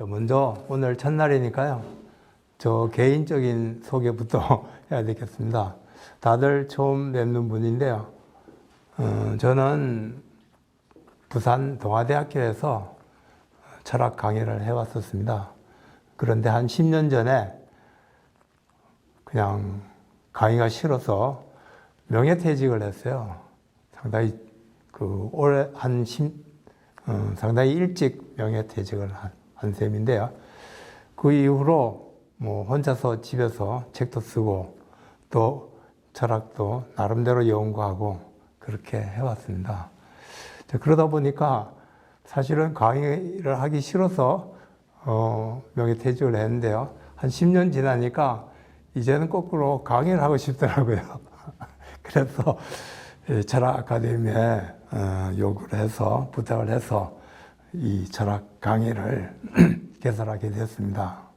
먼저 오늘 첫날이니까요. 저 개인적인 소개부터 해야 되겠습니다. 다들 처음 뵙는 분인데요. 저는 부산 동아대학교에서 철학 강의를 해왔었습니다. 그런데 한 10년 전에 그냥 강의가 싫어서 명예퇴직을 했어요. 상당히 상당히 일찍 명예퇴직을 한 셈인데요. 그 이후로 혼자서 집에서 책도 쓰고 또 철학도 나름대로 연구하고 그렇게 해왔습니다. 그러다 보니까 사실은 강의를 하기 싫어서 명예퇴직을 했는데요. 한 10년 지나니까 이제는 거꾸로 강의를 하고 싶더라고요. 그래서 철학 아카데미에 요구를 해서 부탁을 해서 이 철학 강의를 개설하게 됐습니다.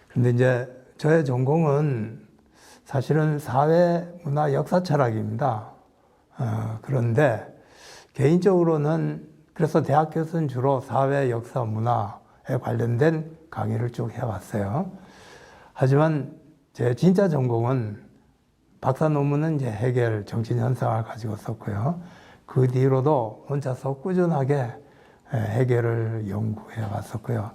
그런데 이제 저의 전공은 사실은 사회, 문화, 역사 철학입니다. 그런데 개인적으로는 그래서 대학교에서는 주로 사회, 역사, 문화에 관련된 강의를 쭉 해왔어요. 하지만 제 진짜 전공은 박사 논문은 이제 해겔 정신현상을 가지고 썼고요. 그 뒤로도 혼자서 꾸준하게 해겔을 연구해 왔었고요.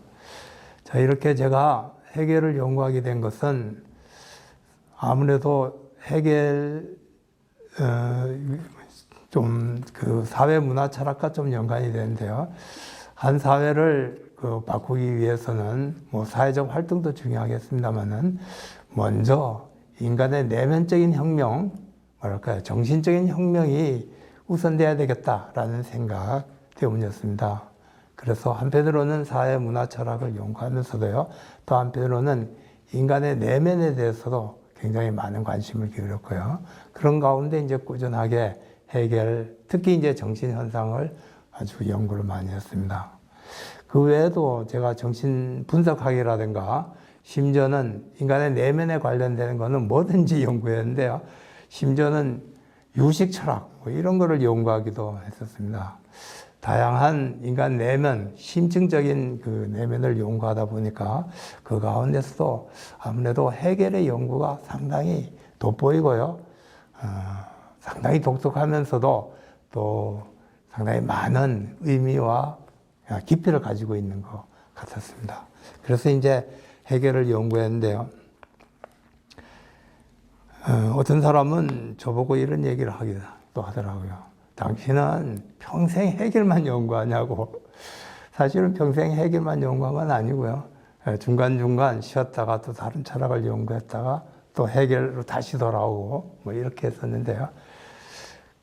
자, 이렇게 제가 해겔을 연구하게 된 것은 아무래도 해겔 좀 그 사회 문화 철학과 좀 연관이 되는데요. 한 사회를 바꾸기 위해서는 사회적 활동도 중요하겠습니다만은 먼저 인간의 내면적인 혁명, 정신적인 혁명이 우선돼야 되겠다라는 생각 때문이었습니다. 그래서 한편으로는 사회 문화 철학을 연구하면서도요, 또 한편으로는 인간의 내면에 대해서도 굉장히 많은 관심을 기울였고요. 그런 가운데 이제 꾸준하게 해겔, 특히 이제 정신 현상을 아주 연구를 많이 했습니다. 그 외에도 제가 정신 분석학이라든가 심지어는 인간의 내면에 관련되는 거는 뭐든지 연구했는데요. 심지어는 유식 철학 이런 거를 연구하기도 했었습니다. 다양한 인간 내면, 심층적인 그 내면을 연구하다 보니까 그 가운데서도 아무래도 해겔의 연구가 상당히 돋보이고요. 상당히 독특하면서도 또 상당히 많은 의미와 깊이를 가지고 있는 것 같았습니다. 그래서 이제 해겔을 연구했는데요. 어떤 사람은 저보고 이런 얘기를 하기도 하더라고요. 당신은 평생 해겔만 연구하냐고. 사실은 평생 해겔만 연구한 건 아니고요. 중간중간 쉬었다가 또 다른 철학을 연구했다가 또 해겔로 다시 돌아오고 이렇게 했었는데요.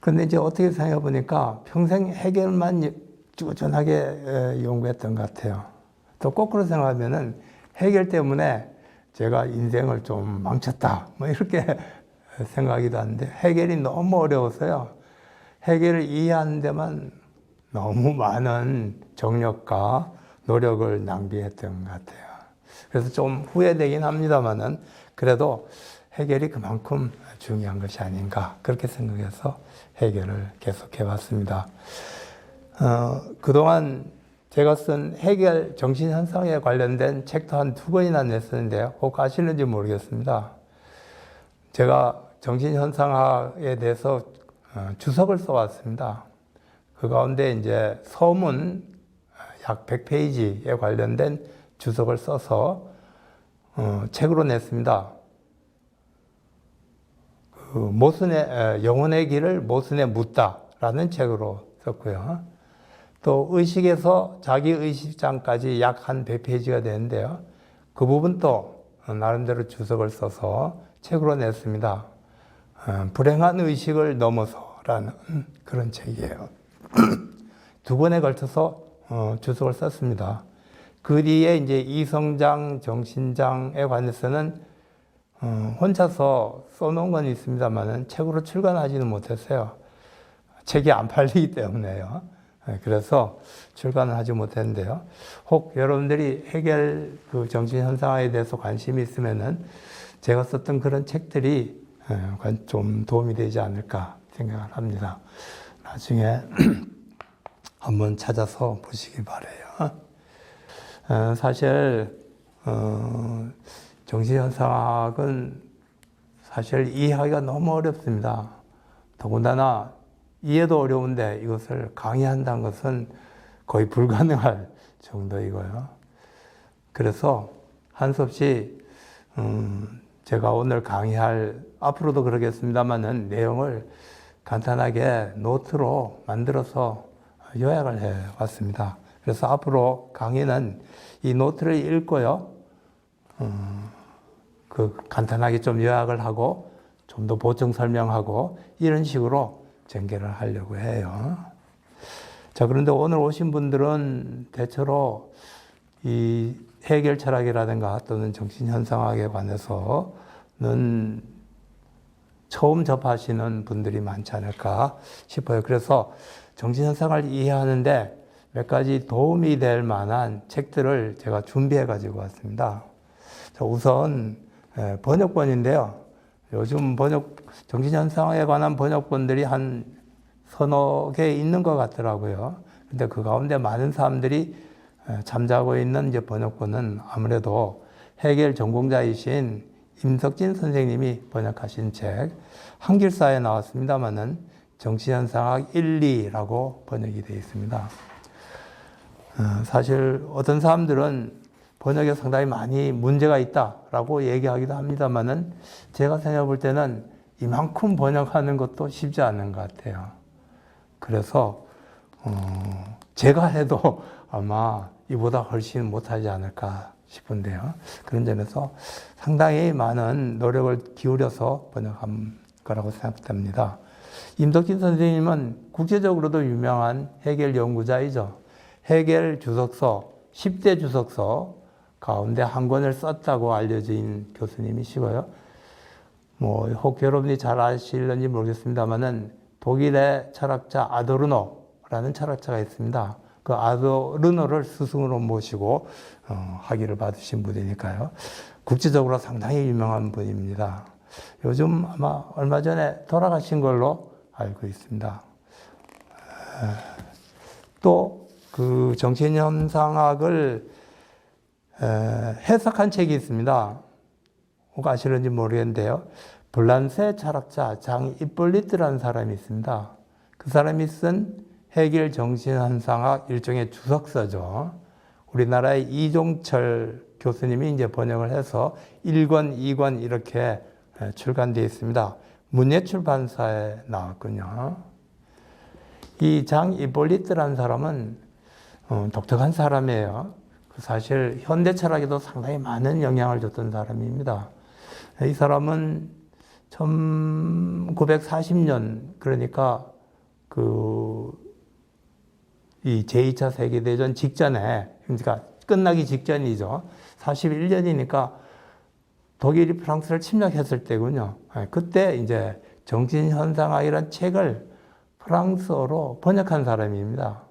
근데 이제 어떻게 생각해 보니까 평생 해겔만 꾸준하게 연구했던 것 같아요. 또 거꾸로 생각하면은 해겔 때문에 제가 인생을 좀 망쳤다. 이렇게 생각하기도 하는데 해겔이 너무 어려워서요. 해겔을 이해하는 데만 너무 많은 정력과 노력을 낭비했던 것 같아요. 그래서 좀 후회되긴 합니다만은 그래도 해겔이 그만큼 중요한 것이 아닌가 그렇게 생각해서 해겔을 계속해 왔습니다. 그동안 제가 쓴 해겔 정신현상에 관련된 책도 한 2권이나 냈었는데요. 혹 아시는지 모르겠습니다. 제가 정신현상학에 대해서 주석을 써왔습니다. 그 가운데 이제 서문 약 100페이지에 관련된 주석을 써서 책으로 냈습니다. 영혼의 길을 모순에 묻다라는 책으로 썼고요. 또 의식에서 자기 의식장까지 약 한 100페이지가 되는데요. 그 부분도 나름대로 주석을 써서 책으로 냈습니다. 불행한 의식을 넘어서라는 그런 책이에요. 2권에 걸쳐서 주석을 썼습니다. 그 뒤에 이제 이성장, 정신장에 관해서는 혼자서 써놓은 건 있습니다만은 책으로 출간하지는 못했어요. 책이 안 팔리기 때문에요. 그래서 출간을 하지 못했는데요. 혹 여러분들이 해겔 그 정신현상에 대해서 관심이 있으면은 제가 썼던 그런 책들이 좀 도움이 되지 않을까 생각을 합니다. 나중에 한번 찾아서 보시기 바라요. 사실 정신현상학은 사실 이해하기가 너무 어렵습니다. 더군다나 이해도 어려운데 이것을 강의한다는 것은 거의 불가능할 정도이고요. 그래서 한수 없이 제가 오늘 강의할, 앞으로도 그러겠습니다만은 내용을 간단하게 노트로 만들어서 요약을 해 왔습니다. 그래서 앞으로 강의는 이 노트를 읽고요. 간단하게 좀 요약을 하고 좀 더 보충 설명하고 이런 식으로 전개를 하려고 해요. 자, 그런데 오늘 오신 분들은 대체로 이 해결 철학이라든가 또는 정신현상학에 관해서는 처음 접하시는 분들이 많지 않을까 싶어요. 그래서 정신현상을 이해하는데 몇 가지 도움이 될 만한 책들을 제가 준비해 가지고 왔습니다. 자, 우선 번역본인데요. 요즘 정신현상에 관한 번역본들이 한 서너 개 있는 것 같더라고요. 근데 그 가운데 많은 사람들이 잠자고 있는 이제 번역본은 아무래도 해겔 전공자이신 임석진 선생님이 번역하신 책, 한길사에 나왔습니다만은 정신현상학 1, 2라고 번역이 되어 있습니다. 사실 어떤 사람들은 번역에 상당히 많이 문제가 있다라고 얘기하기도 합니다만은 제가 생각해 볼 때는 이만큼 번역하는 것도 쉽지 않은 것 같아요. 그래서 제가 해도 아마 이보다 훨씬 못하지 않을까 싶은데요. 그런 점에서 상당히 많은 노력을 기울여서 번역한 거라고 생각됩니다. 임덕진 선생님은 국제적으로도 유명한 해겔 연구자이죠. 해겔 주석서, 10대 주석서 가운데 한 권을 썼다고 알려진 교수님이시고요. 혹 여러분이 잘 아실는지 모르겠습니다만은 독일의 철학자 아도르노라는 철학자가 있습니다. 그 아도르노를 스승으로 모시고 학위를 받으신 분이니까요. 국제적으로 상당히 유명한 분입니다. 요즘 아마 얼마 전에 돌아가신 걸로 알고 있습니다. 또 그 정신현상학을 해석한 책이 있습니다. 혹 아시는지 모르겠는데요. 블란세 철학자 장 이폴리트라는 사람이 있습니다. 그 사람이 쓴 해겔 정신현상학 일종의 주석서죠. 우리나라의 이종철 교수님이 이제 번역을 해서 1권, 2권 이렇게 출간되어 있습니다. 문예출판사에 나왔군요. 이 장 이폴리트라는 사람은 독특한 사람이에요. 사실 현대 철학에도 상당히 많은 영향을 줬던 사람입니다. 이 사람은 1940년, 그러니까 이 제2차 세계대전 직전에, 그러니까 끝나기 직전이죠. 41년이니까 독일이 프랑스를 침략했을 때군요. 그때 이제 정신현상학이라는 책을 프랑스어로 번역한 사람입니다.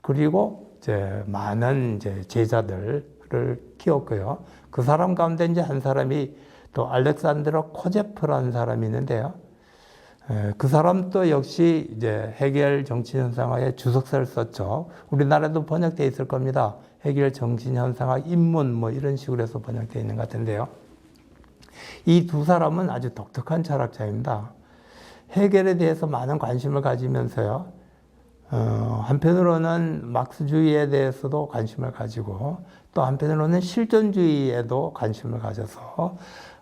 그리고 이제 많은 제자들을 키웠고요. 그 사람 가운데 이제 한 사람이 또 알렉산드로 코제프라는 사람이 있는데요. 그 사람도 역시 이제 해겔 정신현상학의 주석서를 썼죠. 우리나라도 번역되어 있을 겁니다. 해겔 정신현상학 입문 이런 식으로 해서 번역되어 있는 것 같은데요. 이 두 사람은 아주 독특한 철학자입니다. 해겔에 대해서 많은 관심을 가지면서요. 한편으로는 막스주의에 대해서도 관심을 가지고 또 한편으로는 실존주의에도 관심을 가져서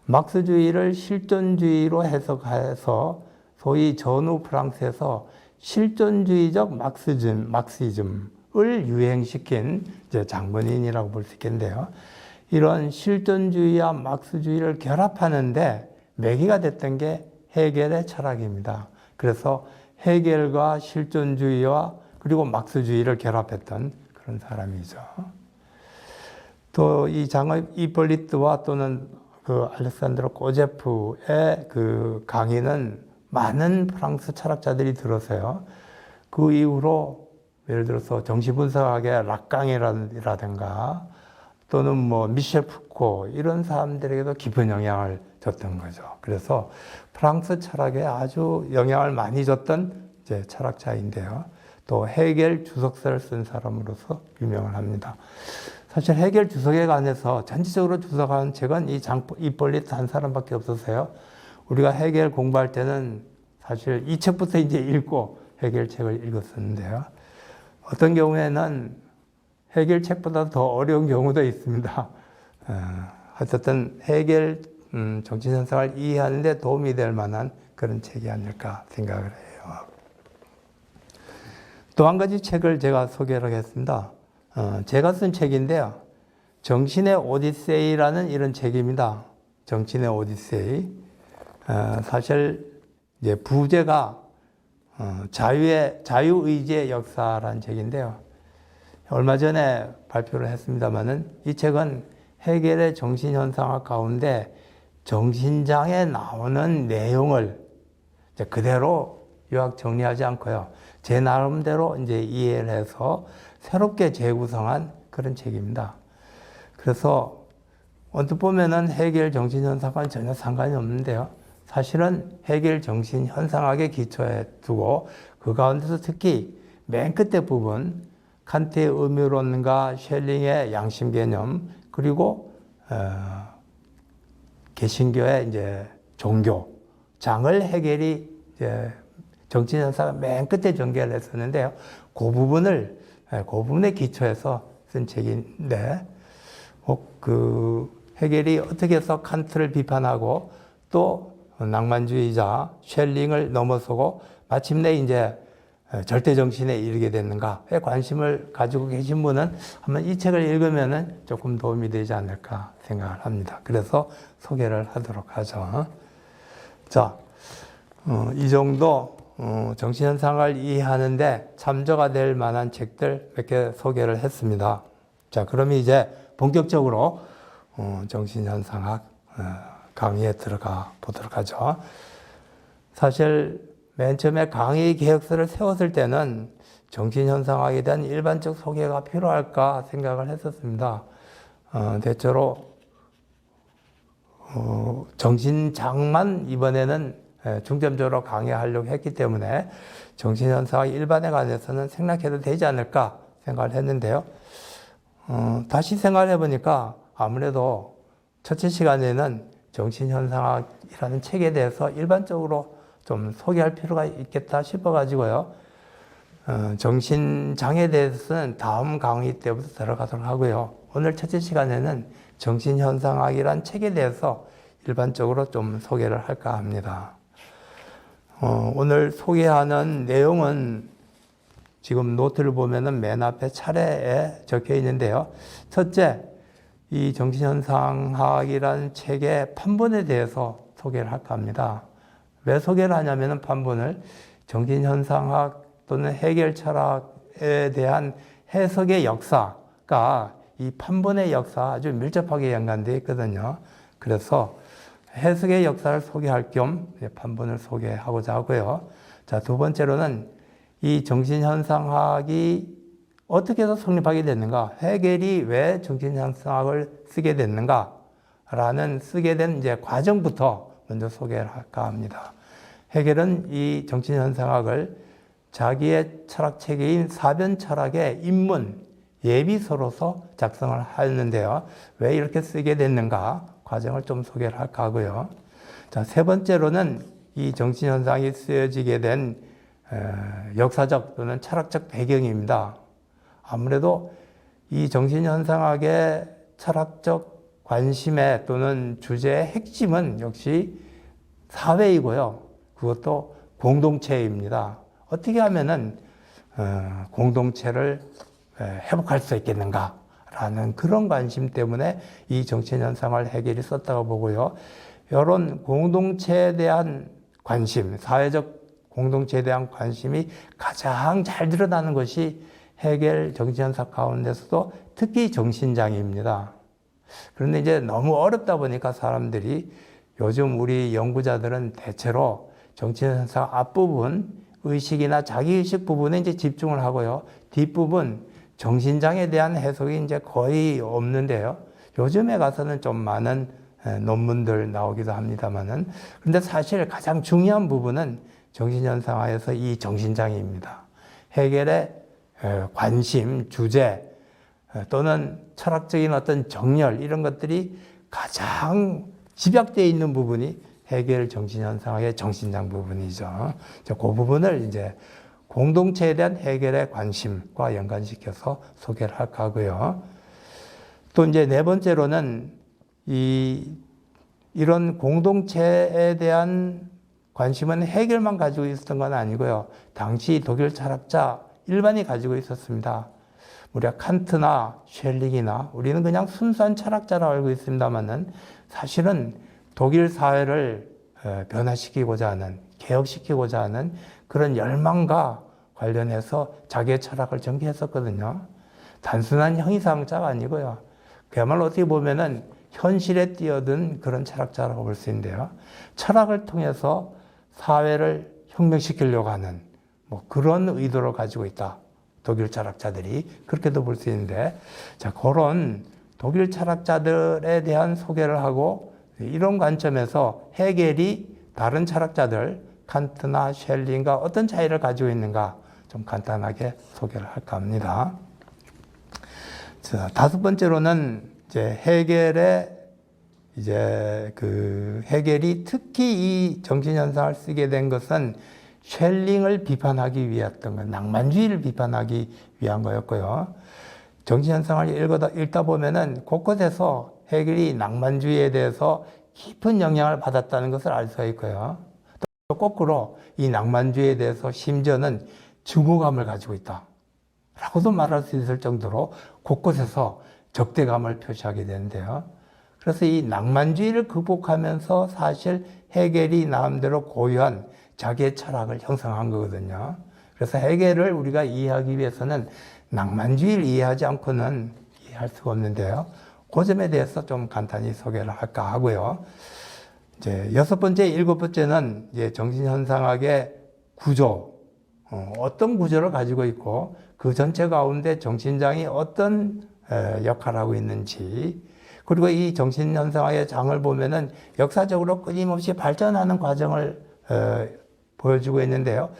막스주의를 실존주의로 해석해서 소위 전후 프랑스에서 실존주의적 막시즘을 유행시킨 장본인이라고 볼 수 있겠는데요. 이런 실존주의와 막스주의를 결합하는데 매개가 됐던 게 해겔의 철학입니다. 그래서 해겔과 실존주의와 그리고 막스주의를 결합했던 그런 사람이죠. 또 이 장 이폴리트와 또는 그 알렉산드로 코제프의 그 강의는 많은 프랑스 철학자들이 들어서요. 그 이후로 예를 들어서 정신분석학의 락강이라든가 또는 미셸 푸코 이런 사람들에게도 깊은 영향을 줬던 거죠. 그래서 프랑스 철학에 아주 영향을 많이 줬던 이제 철학자인데요. 또 해겔 주석서를 쓴 사람으로서 유명을 합니다. 사실 해겔 주석에 관해서 전체적으로 주석한 책은 이 이폴리트 한 사람밖에 없었어요. 우리가 해겔 공부할 때는 사실 이 책부터 이제 읽고 해겔 책을 읽었었는데요. 어떤 경우에는 해겔 책보다 더 어려운 경우도 있습니다. 어쨌든 해겔 정치현상을 이해하는 데 도움이 될 만한 그런 책이 아닐까 생각을 해요. 또 한 가지 책을 제가 소개를 하겠습니다. 제가 쓴 책인데요. 정신의 오디세이라는 이런 책입니다. 정신의 오디세이. 사실 이제 부제가 자유의지의 역사라는 책인데요. 얼마 전에 발표를 했습니다만은 이 책은 해겔의 정신현상학 가운데 정신장에 나오는 내용을 이제 그대로 요약 정리하지 않고요. 제 나름대로 이제 이해를 해서 새롭게 재구성한 그런 책입니다. 그래서 언뜻 보면은 해겔 정신현상과는 전혀 상관이 없는데요. 사실은 해겔 정신현상학의 기초에 두고 그 가운데서 특히 맨 끝에 부분 칸트의 의무론과 셸링의 양심 개념 그리고 개신교의 이제 종교장을 해겔이 이제 정신현상을 맨 끝에 전개를 했었는데요. 그 부분의 기초에서 쓴 책인데, 그 해겔이 어떻게 해서 칸트를 비판하고 또 낭만주의자 셸링을 넘어서고 마침내 이제 절대 정신에 이르게 됐는가에 관심을 가지고 계신 분은 한번 이 책을 읽으면은 조금 도움이 되지 않을까 생각을 합니다. 그래서 소개를 하도록 하죠. 자, 이 정도 정신현상을 이해하는데 참조가 될 만한 책들 몇 개 소개를 했습니다. 자, 그럼 이제 본격적으로 정신현상학 강의에 들어가 보도록 하죠. 사실 맨 처음에 강의 계획서를 세웠을 때는 정신현상학에 대한 일반적 소개가 필요할까 생각을 했었습니다. 대체로 정신장만 이번에는 중점적으로 강의하려고 했기 때문에 정신현상학 일반에 관해서는 생략해도 되지 않을까 생각을 했는데요. 다시 생각해 보니까 아무래도 첫째 시간에는 정신현상학이라는 책에 대해서 일반적으로 좀 소개할 필요가 있겠다 싶어가지고요. 정신장애에 대해서는 다음 강의 때부터 들어가도록 하고요. 오늘 첫째 시간에는 정신현상학이란 책에 대해서 일반적으로 좀 소개를 할까 합니다. 오늘 소개하는 내용은 지금 노트를 보면은 맨 앞에 차례에 적혀 있는데요. 첫째, 이 정신현상학이라는 책의 판본에 대해서 소개를 할까 합니다. 왜 소개를 하냐면은 판본을 정신현상학 또는 해겔 철학에 대한 해석의 역사가 이 판본의 역사와 아주 밀접하게 연관되어 있거든요. 그래서 해석의 역사를 소개할 겸 판본을 소개하고자 하고요. 자, 두 번째로는 이 정신현상학이 어떻게 해서 성립하게 됐는가? 해겔이 왜 정신현상학을 쓰게 됐는가라는 쓰게 된 이제 과정부터 먼저 소개를 할까 합니다. 해겔은 이 정신현상학을 자기의 철학체계인 사변철학의 입문, 예비서로서 작성을 하였는데요. 왜 이렇게 쓰게 됐는가? 과정을 좀 소개를 할까 하고요. 자, 세 번째로는 이 정신현상이 쓰여지게 된 역사적 또는 철학적 배경입니다. 아무래도 이 정신현상학의 철학적 관심의 또는 주제의 핵심은 역시 사회이고요. 그것도 공동체입니다. 어떻게 하면은 공동체를 회복할 수 있겠는가 라는 그런 관심 때문에 이 정신현상을 해겔이 썼다고 보고요. 이런 공동체에 대한 관심, 사회적 공동체에 대한 관심이 가장 잘 드러나는 것이 해겔 정신현상 가운데서도 특히 정신장애입니다. 그런데 이제 너무 어렵다 보니까 사람들이 요즘 우리 연구자들은 대체로 정신현상 앞부분, 의식이나 자기의식 부분에 이제 집중을 하고요. 뒷부분, 정신장애에 대한 해석이 이제 거의 없는데요. 요즘에 가서는 좀 많은 논문들 나오기도 합니다만은. 그런데 사실 가장 중요한 부분은 정신현상학에서 이 정신장애입니다. 해겔의 관심, 주제, 또는 철학적인 어떤 정열 이런 것들이 가장 집약되어 있는 부분이 해겔 정신현상학의 정신장 부분이죠. 그 부분을 이제 공동체에 대한 해결의 관심과 연관시켜서 소개를 할까 하고요. 또 이제 네 번째로는 이런 공동체에 대한 관심은 해결만 가지고 있었던 건 아니고요. 당시 독일 철학자 일반이 가지고 있었습니다. 우리가 칸트나 쉘링이나 우리는 그냥 순수한 철학자라고 알고 있습니다만은 사실은 독일 사회를 변화시키고자 하는, 개혁시키고자 하는 그런 열망과 관련해서 자기의 철학을 전개했었거든요. 단순한 형이상자가 아니고요. 그야말로 어떻게 보면은 현실에 뛰어든 그런 철학자라고 볼 수 있는데요. 철학을 통해서 사회를 혁명시키려고 하는 뭐 그런 의도를 가지고 있다. 독일 철학자들이 그렇게도 볼 수 있는데, 자, 그런 독일 철학자들에 대한 소개를 하고 이런 관점에서 해겔이 다른 철학자들 칸트나 쉘링과 어떤 차이를 가지고 있는가 좀 간단하게 소개를 할까 합니다. 자, 다섯 번째로는 이제 해겔이 특히 이 정신현상을 쓰게 된 것은 쉘링을 비판하기 위했던 것, 낭만주의를 비판하기 위한 거였고요. 정신현상을 읽다 보면은 곳곳에서 해겔이 낭만주의에 대해서 깊은 영향을 받았다는 것을 알 수가 있고요. 또 거꾸로 이 낭만주의에 대해서 심지어는 증오감을 가지고 있다 라고도 말할 수 있을 정도로 곳곳에서 적대감을 표시하게 되는데요. 그래서 이 낭만주의를 극복하면서 사실 해겔이 나름대로 고유한 자기의 철학을 형성한 거거든요. 그래서 해겔을 우리가 이해하기 위해서는 낭만주의를 이해하지 않고는 이해할 수가 없는데요. 그 점에 대해서 좀 간단히 소개를 할까 하고요. 이제 여섯 번째, 일곱 번째는 이제 정신현상학의 구조, 어떤 구조를 가지고 있고 그 전체 가운데 정신장이 어떤 역할을 하고 있는지, 그리고 이 정신현상학의 장을 보면은 역사적으로 끊임없이 발전하는 과정을 보여주고 있는데요.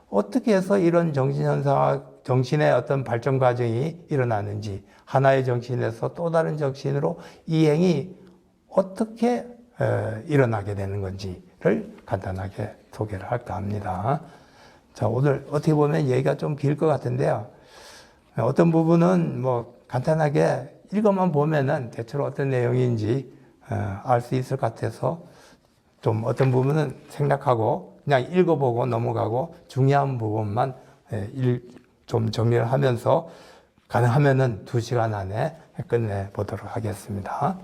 어떻게 해서 이런 정신현상학, 정신의 어떤 발전 과정이 일어나는지, 하나의 정신에서 또 다른 정신으로 이행이 어떻게 일어나게 되는 건지를 간단하게 소개를 할까 합니다. 자, 오늘 어떻게 보면 얘기가 좀 길 것 같은데요. 어떤 부분은 뭐 간단하게 읽어만 보면은 대체로 어떤 내용인지 알 수 있을 것 같아서 좀 어떤 부분은 생략하고 그냥 읽어보고 넘어가고 중요한 부분만 좀 정리를 하면서 가능하면은 2시간 안에 끝내보도록 하겠습니다.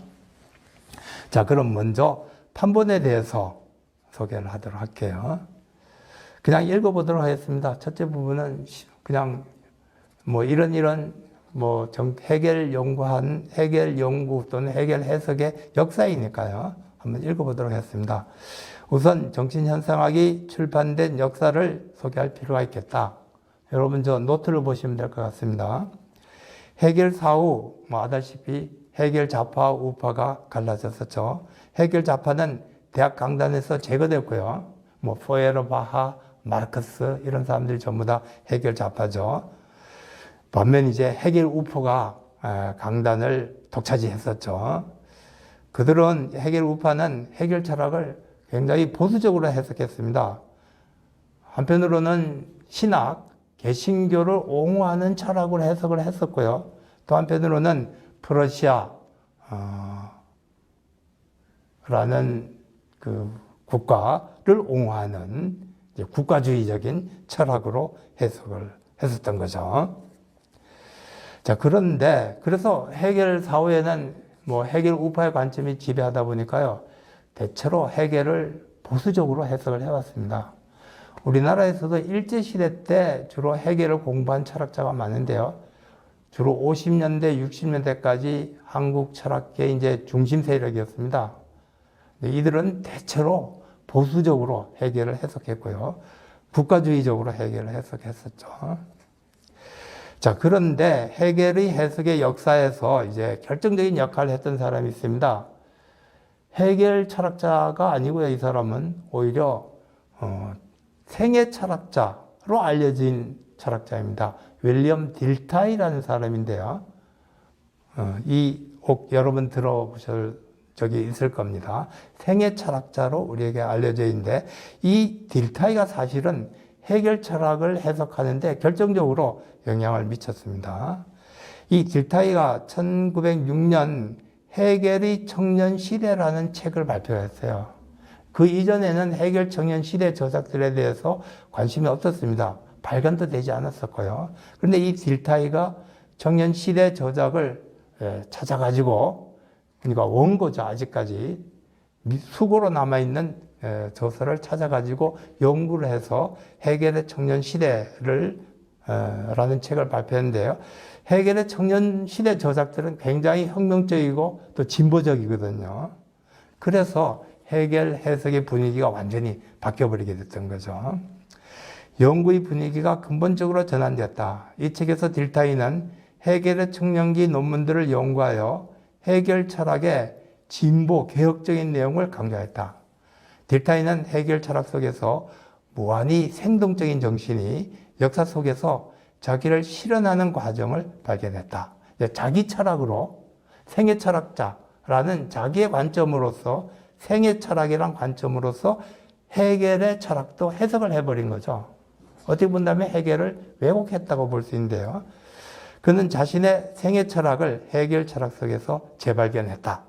자, 그럼 먼저 판본에 대해서 소개를 하도록 할게요. 그냥 읽어보도록 하겠습니다. 첫째 부분은 그냥 뭐 이런 뭐 해겔 연구 또는 해겔 해석의 역사이니까요. 한번 읽어보도록 하겠습니다. 우선 정신현상학이 출판된 역사를 소개할 필요가 있겠다. 여러분 저 노트를 보시면 될 것 같습니다. 해겔 사후 뭐 아다시피 해겔 좌파와 우파가 갈라졌었죠. 해겔 좌파는 대학 강단에서 제거됐고요. 뭐 포에르바하, 마르크스 이런 사람들이 전부 다 해겔 좌파죠. 반면 이제 해겔 우파가 강단을 독차지했었죠. 그들은 해겔 우파는 해겔 철학을 굉장히 보수적으로 해석했습니다. 한편으로는 신학, 개신교를 옹호하는 철학으로 해석을 했었고요. 또 한편으로는 프러시아 라는 그 국가를 옹호하는 이제 국가주의적인 철학으로 해석을 했었던 거죠. 자, 그런데 그래서 해겔 사후에는 뭐 해겔 우파의 관점이 지배하다 보니까요. 대체로 해겔을 보수적으로 해석을 해왔습니다. 우리나라에서도 일제시대 때 주로 해겔을 공부한 철학자가 많은데요. 주로 50년대, 60년대까지 한국 철학계의 이제 중심 세력이었습니다. 이들은 대체로 보수적으로 해겔을 해석했고요. 국가주의적으로 해겔을 해석했었죠. 자, 그런데 해겔의 해석의 역사에서 이제 결정적인 역할을 했던 사람이 있습니다. 해겔 철학자가 아니고요. 이 사람은 오히려 생애 철학자로 알려진 철학자입니다. 윌리엄 딜타이라는 사람인데요. 여러분 들어보실 적이 있을 겁니다. 생애 철학자로 우리에게 알려져 있는데 이 딜타이가 사실은 해겔 철학을 해석하는데 결정적으로 영향을 미쳤습니다. 이 딜타이가 1906년 해겔의 청년 시대라는 책을 발표했어요. 그 이전에는 해겔 청년 시대 저작들에 대해서 관심이 없었습니다. 발간도 되지 않았었고요. 그런데 이 딜타이가 청년 시대 저작을 찾아가지고, 그러니까 원고죠. 아직까지 수고로 남아있는 저서를 찾아가지고 연구를 해서 해겔의 청년 시대를 라는 책을 발표했는데요. 해겔의 청년 시대 저작들은 굉장히 혁명적이고 또 진보적이거든요. 그래서 해겔 해석의 분위기가 완전히 바뀌어버리게 됐던 거죠. 연구의 분위기가 근본적으로 전환되었다. 이 책에서 딜타이는 해겔의 청년기 논문들을 연구하여 해겔 철학의 진보, 개혁적인 내용을 강조했다. 딜타이는 해겔 철학 속에서 무한히 생동적인 정신이 역사 속에서 자기를 실현하는 과정을 발견했다. 자기 철학으로 생애 철학자라는 자기의 관점으로서 생애 철학이란 관점으로서 해겔의 철학도 해석을 해버린 거죠. 어떻게 본다면 해겔을 왜곡했다고 볼 수 있는데요. 그는 자신의 생애 철학을 해겔 철학 속에서 재발견했다.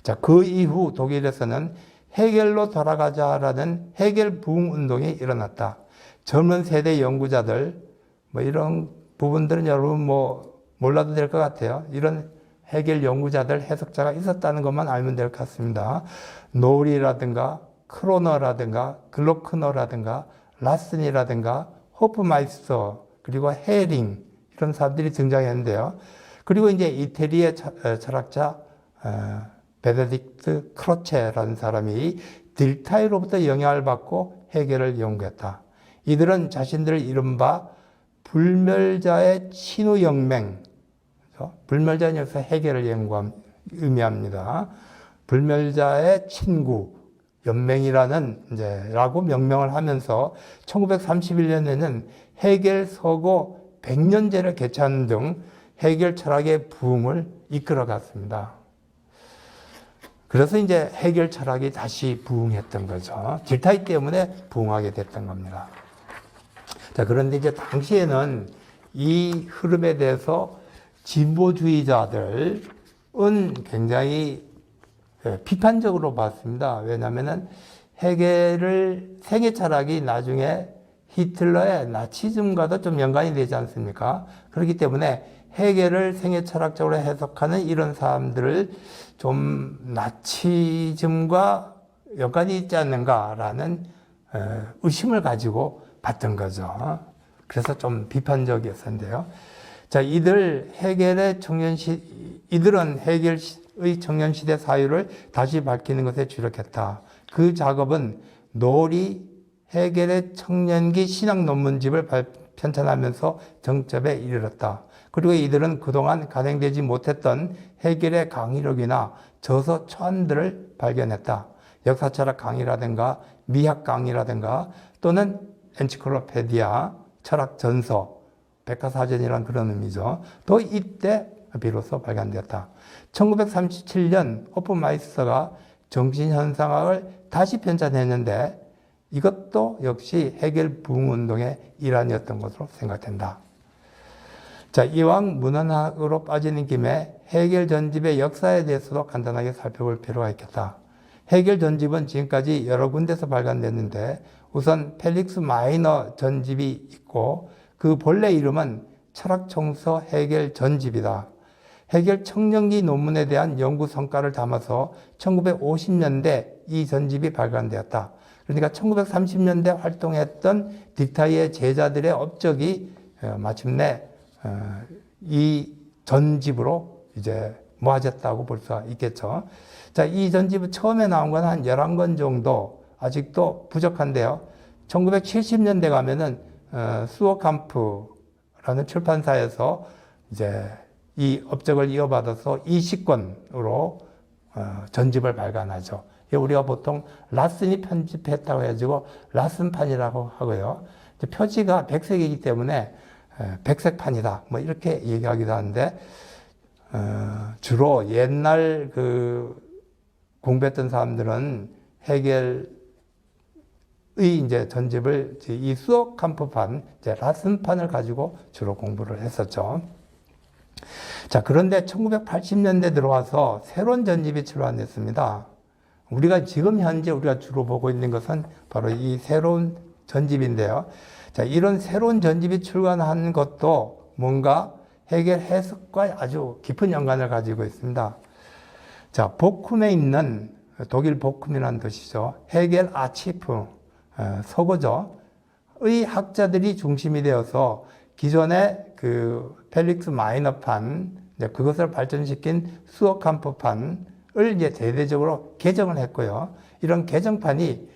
자, 그 이후 독일에서는 해겔로 돌아가자라는 해겔 부흥 운동이 일어났다. 젊은 세대 연구자들, 이런 부분들은 여러분 몰라도 될 것 같아요. 이런 해겔 연구자들, 해석자가 있었다는 것만 알면 될 것 같습니다. 노리라든가, 크로너라든가, 글로크너라든가, 라슨이라든가, 호프마이스터, 그리고 헤링, 이런 사람들이 등장했는데요. 그리고 이제 이태리의 철학자, 베네딕트 크로체라는 사람이 딜타이로부터 영향을 받고 해겔을 연구했다. 이들은 자신들을 이른바 불멸자의 친후연맹, 불멸자는 여기서 해겔을 의미합니다. 불멸자의 친구 연맹이라는 라고 명명을 하면서 1931년에는 해겔 서고 100년제를 개최하는 등 해겔 철학의 부흥을 이끌어 갔습니다. 그래서 이제 해겔 철학이 다시 부흥했던 거죠. 딜타이 때문에 부흥하게 됐던 겁니다. 자, 그런데 이제 당시에는 이 흐름에 대해서 진보주의자들은 굉장히 비판적으로 봤습니다. 왜냐하면은 해겔을 생애 철학이 나중에 히틀러의 나치즘과도 좀 연관이 되지 않습니까? 그렇기 때문에 해겔을 생애 철학적으로 해석하는 이런 사람들을 좀 나치즘과 연관이 있지 않는가라는 의심을 가지고 봤던 거죠. 그래서 좀 비판적이었는데요. 자, 이들은 해겔의 청년시대 사유를 다시 밝히는 것에 주력했다. 그 작업은 노리 해겔의 청년기 신학 논문집을 편찬하면서 정점에 이르렀다. 그리고 이들은 그동안 간행되지 못했던 해겔의 강의록이나 저서 초안들을 발견했다. 역사철학 강의라든가 미학 강의라든가 또는 엔치클로페디아, 철학 전서, 백과사전이란 그런 의미죠. 또 이때 비로소 발간되었다. 1937년 호프마이스터가 정신현상학을 다시 편찬했는데 이것도 역시 해겔 부흥운동의 일환이었던 것으로 생각된다. 자, 이왕 문헌학으로 빠지는 김에 해겔 전집의 역사에 대해서도 간단하게 살펴볼 필요가 있겠다. 해겔 전집은 지금까지 여러 군데서 발간됐는데 우선 펠릭스 마이너 전집이 있고 그 본래 이름은 철학총서 해겔 전집이다. 해겔 청년기 논문에 대한 연구 성과를 담아서 1950년대 이 전집이 발간되었다. 그러니까 1930년대 활동했던 딜타이의 제자들의 업적이 마침내 이 전집으로 이제 모아졌다고 볼 수 있겠죠. 자, 이 전집은 처음에 나온 건 한 11권 정도, 아직도 부족한데요. 1970년대 가면은 수어캄프라는 출판사에서 이제 이 업적을 이어받아서 20권으로 전집을 발간하죠. 우리가 보통 라슨이 편집했다고 해가지고 라슨판이라고 하고요. 표지가 백색이기 때문에 백색판이다. 이렇게 얘기하기도 하는데 주로 옛날 공부했던 사람들은 해겔의 이제 전집을 이 수어캄프판, 이제 라슨판을 가지고 주로 공부를 했었죠. 자, 그런데 1980년대 들어와서 새로운 전집이 출간됐습니다. 우리가 지금 현재 우리가 주로 보고 있는 것은 바로 이 새로운 전집인데요. 자, 이런 새로운 전집이 출간한 것도 뭔가 해겔 해석과 아주 깊은 연관을 가지고 있습니다. 자, 보쿰에 있는 독일 보쿰이라는 도시죠. 해겔 아치프, 서고죠. 의 학자들이 중심이 되어서 기존의 펠릭스 마이너판, 그것을 발전시킨 수어캄프판을 이제 대대적으로 개정을 했고요. 이런 개정판이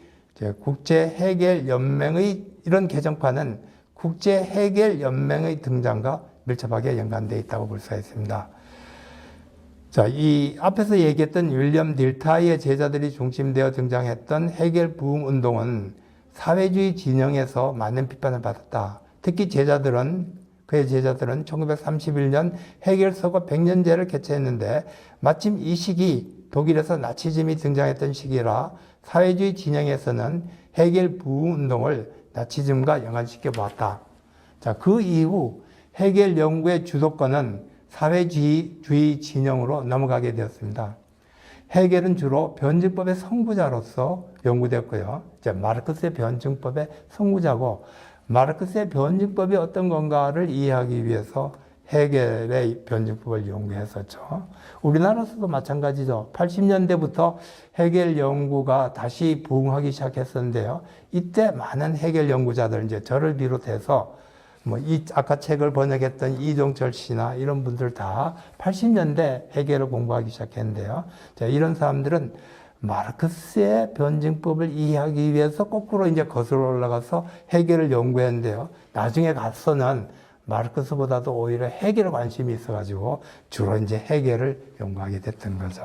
국제 해겔 연맹의 이런 개정판은 국제 해겔 연맹의 등장과 밀접하게 연관되어 있다고 볼 수가 있습니다. 자, 이 앞에서 얘기했던 윌리엄 딜타이의 제자들이 중심되어 등장했던 해겔 부흥 운동은 사회주의 진영에서 많은 비판을 받았다. 특히 그의 제자들은 1931년 해겔 서거 100년제를 개최했는데 마침 이 시기 독일에서 나치즘이 등장했던 시기라 사회주의 진영에서는 해겔 부흥 운동을 나치즘과 연관시켜 보았다. 자, 그 이후 해겔 연구의 주도권은 사회주의 진영으로 넘어가게 되었습니다. 해겔은 주로 변증법의 선구자로서 연구되었고요. 이제 마르크스의 변증법의 선구자고, 마르크스의 변증법이 어떤 건가를 이해하기 위해서 해겔의 변증법을 연구했었죠. 우리나라에서도 마찬가지죠. 80년대부터 해겔 연구가 다시 부흥하기 시작했었는데요. 이때 많은 해겔 연구자들, 이제 저를 비롯해서 아까 책을 번역했던 이종철 씨나 이런 분들 다 80년대 해겔을 공부하기 시작했는데요. 자, 이런 사람들은 마르크스의 변증법을 이해하기 위해서 거꾸로 이제 거슬러 올라가서 해겔을 연구했는데요. 나중에 가서는 마르크스보다도 오히려 해겔에 관심이 있어가지고 주로 이제 해겔을 연구하게 됐던 거죠.